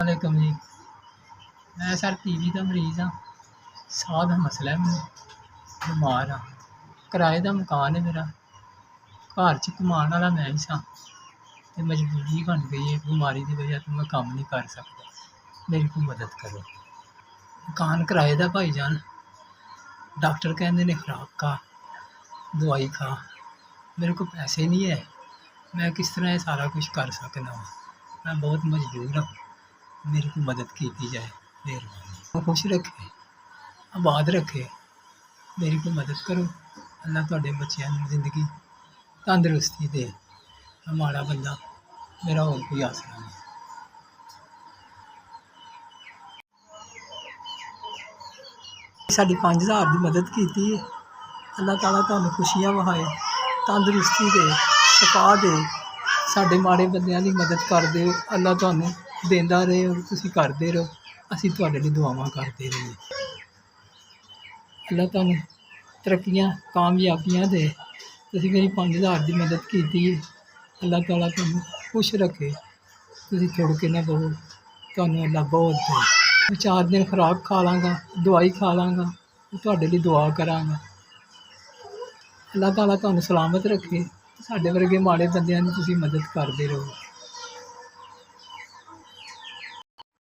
ਵਾਲੇਕੁਮ ਜੀ। ਮੈਂ sir TV ਦਾ ਮਰੀਜ਼ ਹਾਂ। ਸਾਹ ਦਾ ਮਸਲਾ ਹੈ, ਮੈਨੂੰ ਬਿਮਾਰ ਹਾਂ। ਕਿਰਾਏ ਦਾ ਮਕਾਨ ਹੈ ਮੇਰਾ। ਘਰ 'ਚ ਕਮਾਉਣ ਵਾਲਾ ਮੈਂ ਹੀ ਸਾਂ ਅਤੇ ਮਜਬੂਰੀ ਬਣ ਗਈ ਹੈ। ਬਿਮਾਰੀ ਦੀ ਵਜ੍ਹਾ ਤੋਂ ਮੈਂ ਕੰਮ ਨਹੀਂ ਕਰ ਸਕਦਾ। ਮੇਰੀ ਕੋਈ ਮਦਦ ਕਰੋ। ਮਕਾਨ ਕਿਰਾਏ ਦਾ ਭਾਈ ਜਾਨ। ਡਾਕਟਰ ਕਹਿੰਦੇ ਨੇ ਖੁਰਾਕ ਖਾ, ਦਵਾਈ ਖਾ। ਮੇਰੇ ਕੋਲ ਪੈਸੇ ਨਹੀਂ ਹੈ। ਮੈਂ ਕਿਸ ਤਰ੍ਹਾਂ ਇਹ ਸਾਰਾ ਕੁਛ ਕਰ ਸਕਦਾ ਹਾਂ। ਮੈਂ ਬਹੁਤ ਮਜਬੂਰ ਹਾਂ। ਮੇਰੀ ਕੋਈ ਮਦਦ ਕੀਤੀ ਜਾਏ, ਮਿਹਰਬਾਨੀ। ਖੁਸ਼ ਰੱਖੇ, ਆਬਾਦ ਰੱਖੇ। ਮੇਰੀ ਕੋਈ ਮਦਦ ਕਰੋ। ਅੱਲਾ ਤੁਹਾਡੇ ਬੱਚਿਆਂ ਨੂੰ ਜ਼ਿੰਦਗੀ ਤੰਦਰੁਸਤੀ ਦੇ। ਮੈਂ ਮਾੜਾ ਬੰਦਾ, ਮੇਰਾ ਹੋਰ ਕੋਈ ਆਸਰਾ ਨਹੀਂ। ਸਾਡੀ 5000 ਦੀ ਮਦਦ ਕੀਤੀ ਹੈ। ਅੱਲਾਹ ਤਾਲਾ ਤੁਹਾਨੂੰ ਖੁਸ਼ੀਆਂ ਵਹਾਏ, ਤੰਦਰੁਸਤੀ ਦੇ, ਸ਼ਿਫਾ ਦੇ। ਸਾਡੇ ਮਾੜੇ ਬੰਦਿਆਂ ਦੀ ਮਦਦ ਕਰਦੇ ਹੋ। ਅੱਲਾਹ ਤੁਹਾਨੂੰ ਦਿੰਦਾ ਰਹੇ ਔਰ ਤੁਸੀਂ ਕਰਦੇ ਰਹੋ। ਅਸੀਂ ਤੁਹਾਡੇ ਲਈ ਦੁਆਵਾਂ ਕਰਦੇ ਰਹੀਏ। ਅੱਲਾਹ ਤੁਹਾਨੂੰ ਤਰੱਕੀਆਂ, ਕਾਮਯਾਬੀਆਂ ਦੇ। ਤੁਸੀਂ ਮੇਰੀ 5000 ਦੀ ਮਦਦ ਕੀਤੀ ਹੈ। ਅੱਲਾਹ ਤਾਲਾ ਤੁਹਾਨੂੰ ਖੁਸ਼ ਰੱਖੇ। ਤੁਸੀਂ ਥੁੜ ਕੇ ਨਾ ਬਹੋ, ਤੁਹਾਨੂੰ ਅੱਲਾਹ ਬਹੁਤ ਦੇ। ਮੈਂ 4 ਦਿਨ ਖੁਰਾਕ ਖਾ ਲਾਂਗਾ, ਦਵਾਈ ਖਾ ਲਾਂਗਾ, ਤੁਹਾਡੇ ਲਈ ਦੁਆ ਕਰਾਂਗਾ। ਅੱਲਾਹ ਤਾਲਾ ਤੁਹਾਨੂੰ ਸਲਾਮਤ ਰੱਖੇ। ਸਾਡੇ ਵਰਗੇ ਮਾੜੇ ਬੰਦਿਆਂ ਦੀ ਤੁਸੀਂ ਮਦਦ ਕਰਦੇ ਰਹੋ।